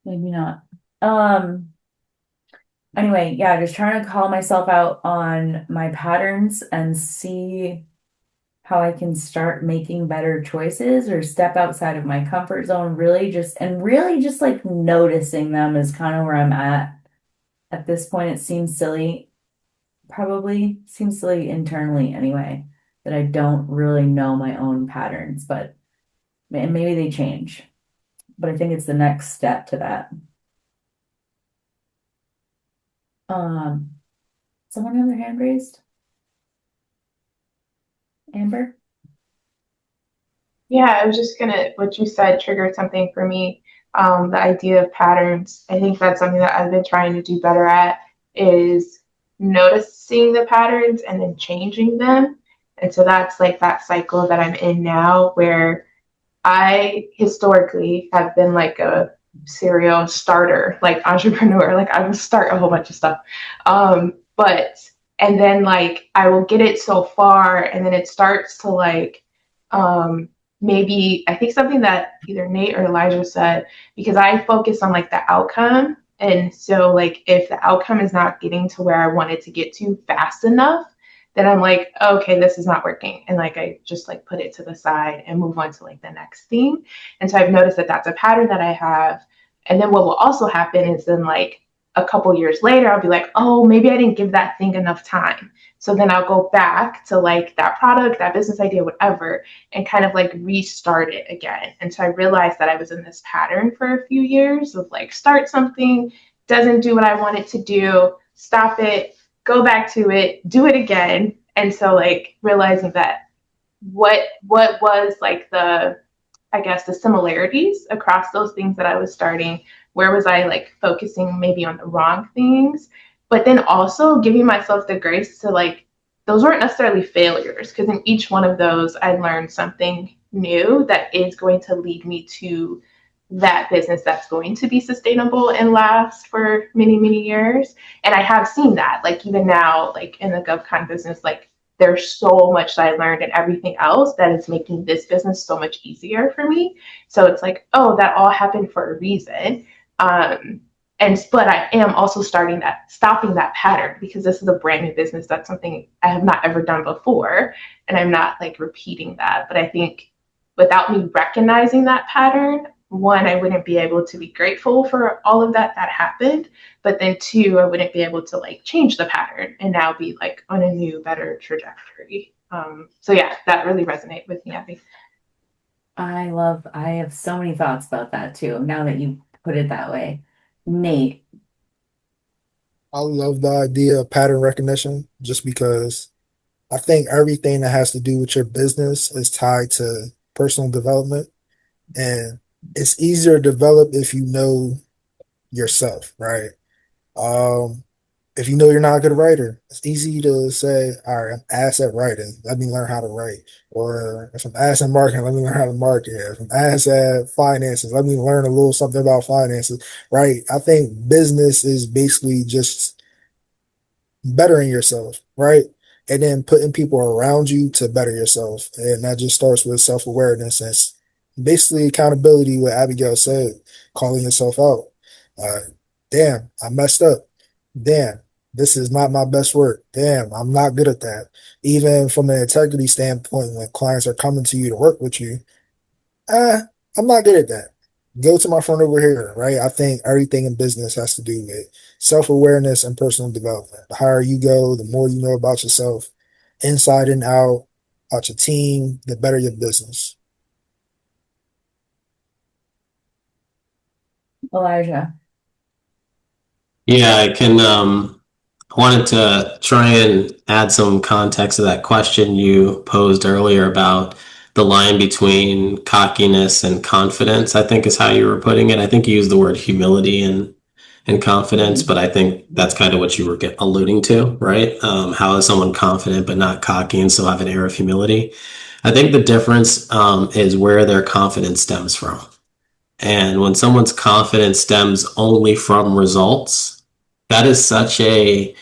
Maybe not. Um, Anyway, yeah, just trying to call myself out on my patterns and see how I can start making better choices or step outside of my comfort zone. Really just like noticing them is kind of where I'm at. At this point, it seems silly, probably seems silly internally anyway, that I don't really know my own patterns, but maybe they change. But I think it's the next step to that. Um, Someone have their hand raised? Amber? Yeah, I was just gonna, what you said triggered something for me. The idea of patterns. I think that's something that I've been trying to do better at is noticing the patterns and then changing them. And so that's like that cycle that I'm in now where I historically have been like a serial starter, like entrepreneur. Like I would start a whole bunch of stuff. But and then like I will get it so far and then it starts to like maybe I think something that either Nate or Elijah said, because I focus on like the outcome. And so like if the outcome is not getting to where I want it to get to fast enough, then I'm like, okay, this is not working. And like, I just like put it to the side and move on to like the next thing. And so I've noticed that that's a pattern that I have. And then what will also happen is then like a couple years later, I'll be like, oh, maybe I didn't give that thing enough time. So then I'll go back to like that product, that business idea, whatever, and kind of like restart it again. And so I realized that I was in this pattern for a few years of like start something, doesn't do what I want it to do, stop it, go back to it, do it again. And so like realizing that what was like the I guess the similarities across those things that I was starting, where was I like focusing maybe on the wrong things, but then also giving myself the grace to like those weren't necessarily failures because in each one of those I learned something new that is going to lead me to that business that's going to be sustainable and last for many, many years. And I have seen that, like even now, like in the GovCon business, like there's so much that I learned and everything else that is making this business so much easier for me. So it's like, oh, that all happened for a reason. But I am also stopping that pattern because this is a brand new business. That's something I have not ever done before. And I'm not like repeating that. But I think without me recognizing that pattern, one, I wouldn't be able to be grateful for all of that happened. But then two, I wouldn't be able to like change the pattern and now be like on a new, better trajectory. So yeah, that really resonated with me, Abby. I have so many thoughts about that too, now that you put it that way. Nate, I love the idea of pattern recognition just because I think everything that has to do with your business is tied to personal development. And it's easier to develop if you know yourself, right? Um, if you know you're not a good writer, it's easy to say, all right, I'm ass at writing. Let me learn how to write. Or if I'm ass at marketing, let me learn how to market. If I'm ass at finances, let me learn a little something about finances, right? I think business is basically just bettering yourself, right? And then putting people around you to better yourself. And that just starts with self-awareness. And it's basically accountability, what Abigail said, calling yourself out. Uh, damn, I messed up. Damn, this is not my best work. Damn, I'm not good at that. Even from an integrity standpoint, when clients are coming to you to work with you, uh, I'm not good at that. Go to my friend over here, right? I think everything in business has to do with self-awareness and personal development. The higher you go, the more you know about yourself, inside and out, about your team, the better your business. Elijah. Yeah, I can wanted to try and add some context to that question you posed earlier about the line between cockiness and confidence, I think is how you were putting it. I think you used the word humility and confidence, but I think that's kind of what you were alluding to, right? How is someone confident but not cocky and still have an air of humility? I think the difference is where their confidence stems from. And when someone's confidence stems only from results, that is such a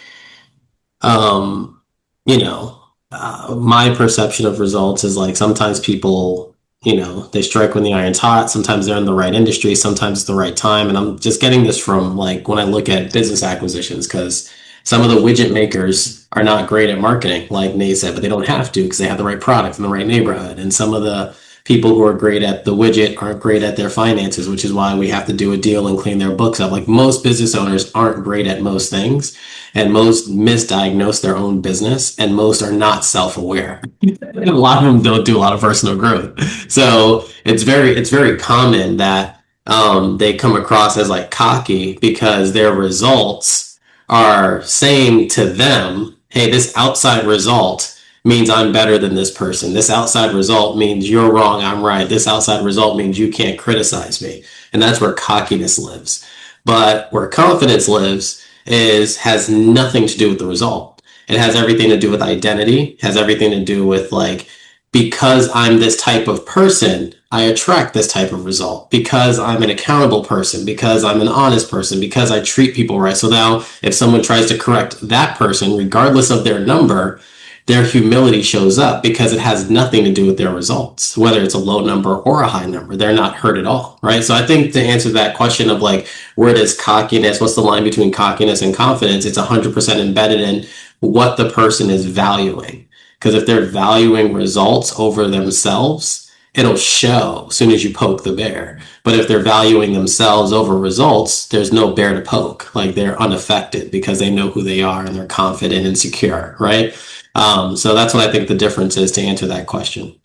um, my perception of results is like sometimes people they strike when the iron's hot. Sometimes they're in the right industry, sometimes it's the right time. And I'm just getting this from like when I look at business acquisitions, because some of the widget makers are not great at marketing, like Nate said, but they don't have to because they have the right product in the right neighborhood. And some of the people who are great at the widget aren't great at their finances, which is why we have to do a deal and clean their books up. Like most business owners aren't great at most things, and most misdiagnose their own business, and most are not self-aware. And a lot of them don't do a lot of personal growth. So it's very common that they come across as like cocky because their results are saying to them, hey, this outside result means I'm better than this person. This outside result means you're wrong, I'm right. This outside result means you can't criticize me. And that's where cockiness lives. But where confidence lives has nothing to do with the result. It has everything to do with identity, has everything to do with like, because I'm this type of person, I attract this type of result. Because I'm an accountable person, because I'm an honest person, because I treat people right. So now if someone tries to correct that person, regardless of their number, their humility shows up because it has nothing to do with their results, whether it's a low number or a high number. They're not hurt at all, right? So I think to answer that question of like, where does cockiness, what's the line between cockiness and confidence? It's 100% embedded in what the person is valuing. Because if they're valuing results over themselves, it'll show as soon as you poke the bear. But if they're valuing themselves over results, there's no bear to poke. Like they're unaffected because they know who they are and they're confident and secure, right? So that's what I think the difference is to answer that question.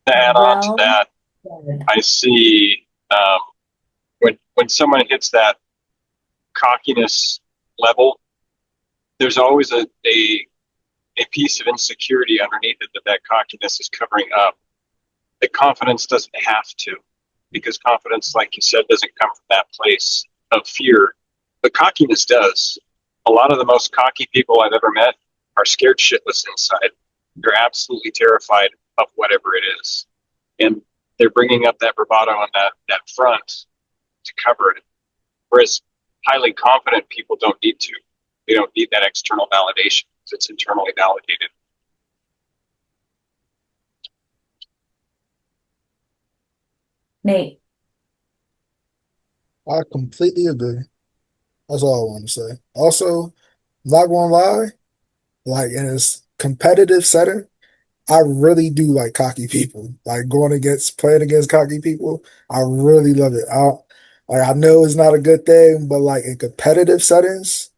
To add on to that, I see when someone hits that cockiness level, there's always a piece of insecurity underneath it that cockiness is covering up. The confidence doesn't have to, because confidence, like you said, doesn't come from that place of fear, but cockiness does. A lot of the most cocky people I've ever met are scared shitless inside. They're absolutely terrified of whatever it is. And they're bringing up that bravado on that front to cover it. Whereas highly confident people don't need to. They don't need that external validation because it's internally validated. Nate. I completely agree. That's all I want to say. Also, not gonna lie, like in this competitive setting, I really do like cocky people. Like playing against cocky people, I really love it. I know it's not a good thing, but like in competitive settings,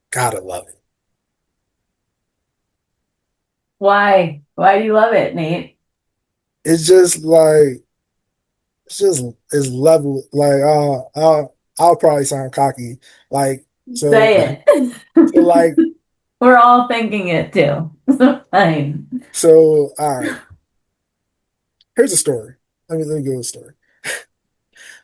gotta love it. Why? Why do you love it, Nate? It's just like it's level. Like I'll probably sound cocky. Like so, Say it. so like We're all thinking it too. Fine. so. All right. Here's a story. Let me give a story.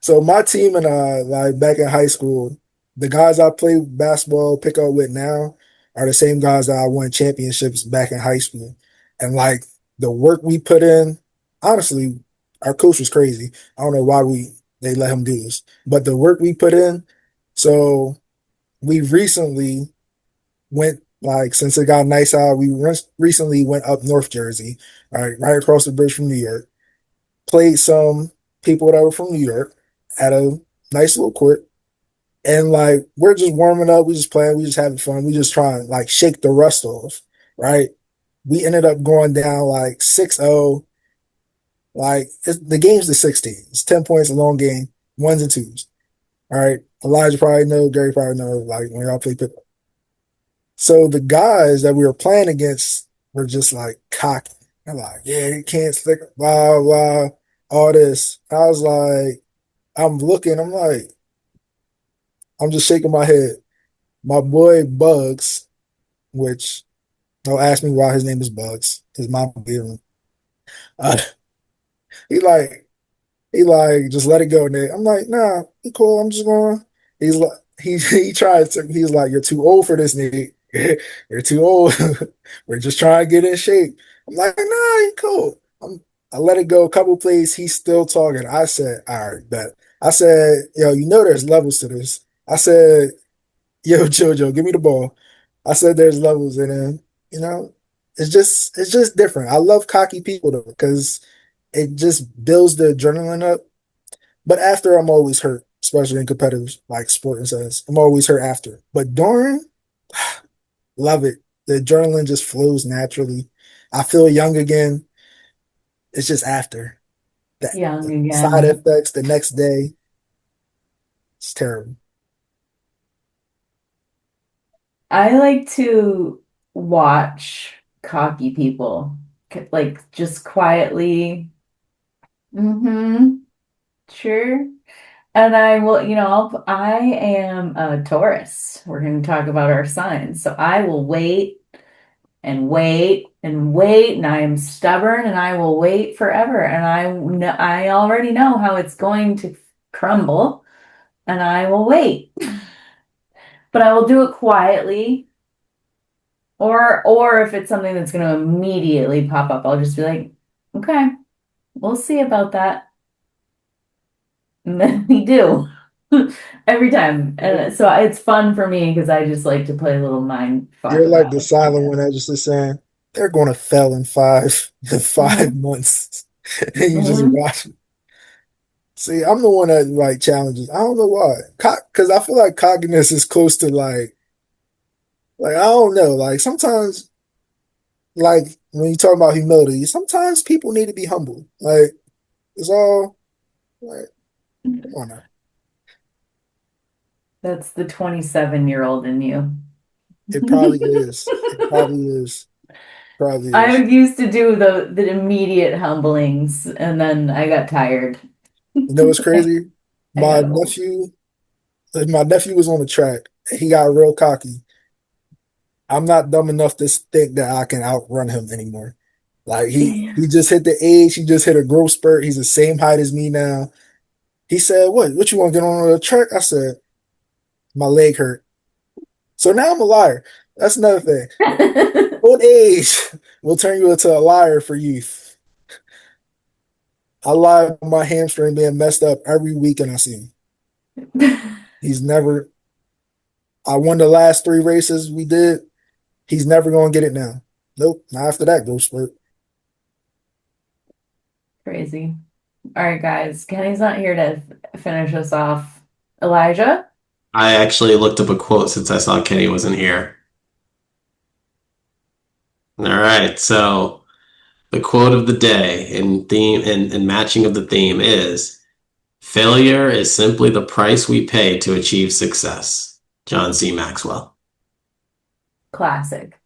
So my team and like back in high school, the guys I play basketball pickup with now are the same guys that I won championships back in high school. And like the work we put in, honestly, our coach was crazy. I don't know why they let him do this, but the work we put in. So we recently went like since it got nice out, we recently went up North Jersey, right across the bridge from New York, played some people that were from New York at a nice little court. And like we're just warming up, we just playing, we just having fun, we just trying to like shake the rust off, right? We ended up going down like 6-0. Like the game's the 16. It's 10 points a long game, ones and twos. All right. Elijah probably know, Gary probably know, like when y'all play pickup. So the guys that we were playing against were just like cocky. They're like, yeah, you can't stick, blah, blah, all this. I was like, I'm like, I'm just shaking my head. My boy Bugs, which don't ask me why his name is Bugs. His mom gave him. Uh, he like, he like, just let it go, Nick. I'm like, nah, he cool. I'm just going. He's like, he tried to. He's like, you're too old for this, Nick. You're too old. We're just trying to get in shape. I'm like, nah, he cool. I let it go a couple plays. He's still talking. I said, all right, bet. I said, yo, there's levels to this. I said, yo, Jojo, give me the ball. I said there's levels, and then, you know, it's just different. I love cocky people though, because it just builds the adrenaline up. But after, I'm always hurt, especially in competitive like sport and sense. I'm always hurt after. But during, love it. The adrenaline just flows naturally. I feel young again. It's just after that. Young The side again. effects the next day, it's terrible. I like to watch cocky people, like just quietly. Mm-hmm. Sure. And I will, I am a Taurus. We're going to talk about our signs. So I will wait and wait and wait, and I am stubborn and I will wait forever. And I already know how it's going to crumble, and I will wait. But I will do it quietly. Or if it's something that's going to immediately pop up, I'll just be like, okay, we'll see about that. And then we do every time. And so it's fun for me because I just like to play a little mind fuck You're like about the it, I silent guess. one that just is saying, they're going to fail in five, in five Mhm. months. And you just Mhm. watch. See, I'm the one that like challenges. I don't know why. Because I feel like cockiness is close to like I don't know. Like sometimes, like when you talk about humility, sometimes people need to be humble. Like it's all like, come on now. That's the 27-year-old in you. It probably is. It probably is. Probably I is. used to do the immediate humblings, and then I got tired. You know what's I, crazy? I My got old. nephew, my nephew was on the track. And he got real cocky. I'm not dumb enough to think that I can outrun him anymore. Like he just hit the age. He just hit a growth spurt. He's the same height as me now. He said, "What you want to get on the track?" I said, "My leg hurt." So now I'm a liar. That's another thing. Old age will turn you into a liar for youth. I lie about my hamstring being messed up every weekend I see him. He's never. I won the last three races we did. He's never going to get it now. Nope. Not after that growth spurt. Crazy. All right, guys. Kenny's not here to finish us off. Elijah? I actually looked up a quote since I saw Kenny wasn't here. All right, so the quote of the day in theme and matching of the theme is failure is simply the price we pay to achieve success. John C. Maxwell. Classic.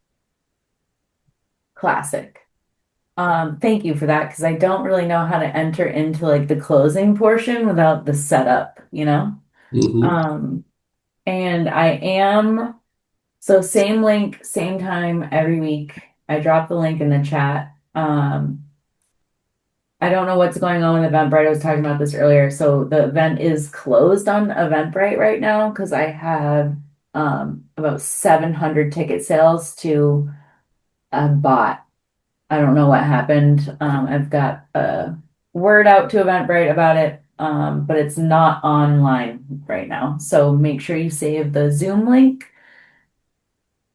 Classic. Thank you for that because I don't really know how to enter into like the closing portion without the setup, you know? Mm-hmm. And I am so same link, same time every week. I drop the link in the chat. I don't know what's going on with Eventbrite. I was talking about this earlier. So the event is closed on Eventbrite right now because I have about 700 ticket sales to a bot. I don't know what happened. I've got a word out to Eventbrite about it, but it's not online right now. So make sure you save the Zoom link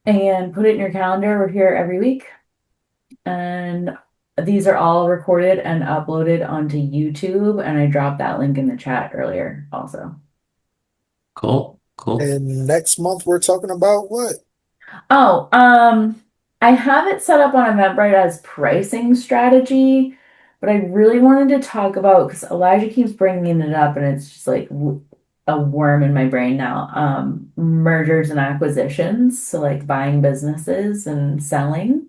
and put it in your calendar. We're here every week. And these are all recorded and uploaded onto YouTube. And I dropped that link in the chat earlier also. Cool. Cool. And next month we're talking about what? Oh, I have it set up on Eventbrite as pricing strategy, but I really wanted to talk about because Elijah keeps bringing it up and it's just like a worm in my brain now. Mergers and acquisitions, so like buying businesses and selling.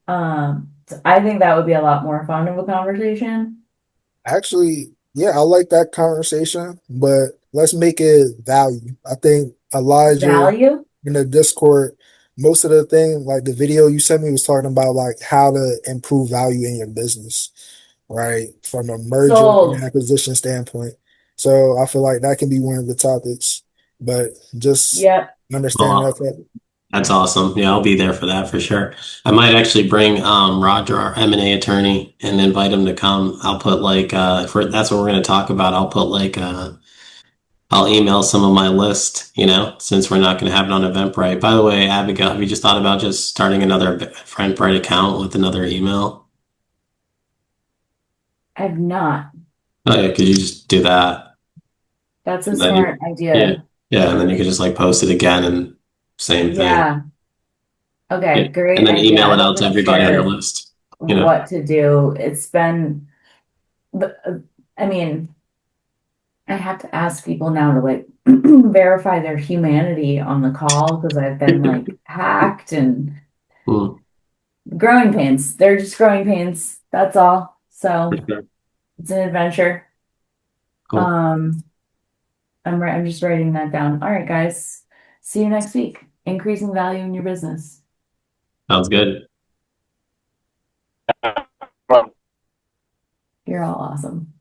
So I think that would be a lot more fun of a conversation. Actually, yeah, I like that conversation, but let's make it value. I think Elijah Value? in the Discord, most of the thing, like the video you sent me was talking about like how to improve value in your business, right? From a merger and Sold. acquisition standpoint. So I feel like that can be one of the topics, but just Yep. understand Well, that. that's awesome. Yeah, I'll be there for that for sure. I might actually bring Roger, our M&A attorney, and invite him to come. I'll put like if that's what we're going to talk about, I'll put like I'll email some of my list, since we're not going to have it on Eventbrite. By the way, Abigail, have you just thought about just starting another Eventbrite account with another email? I have not. Oh yeah, could you just do that? That's a And then smart yeah, idea. yeah, and then you could just like post it again and same thing. Yeah. Yeah. Okay, And great then idea. email I it out to wasn't everybody on the sure list. what to do. It's been, I mean, I have to ask people now to like verify their humanity on the call because I've been like hacked and Hmm. growing pains. They're just growing pains. That's all. So Okay. it's an adventure. Cool. Um, I'm just writing that down. All right, guys. See you next week. Increasing value in your business. Sounds good. You're all awesome.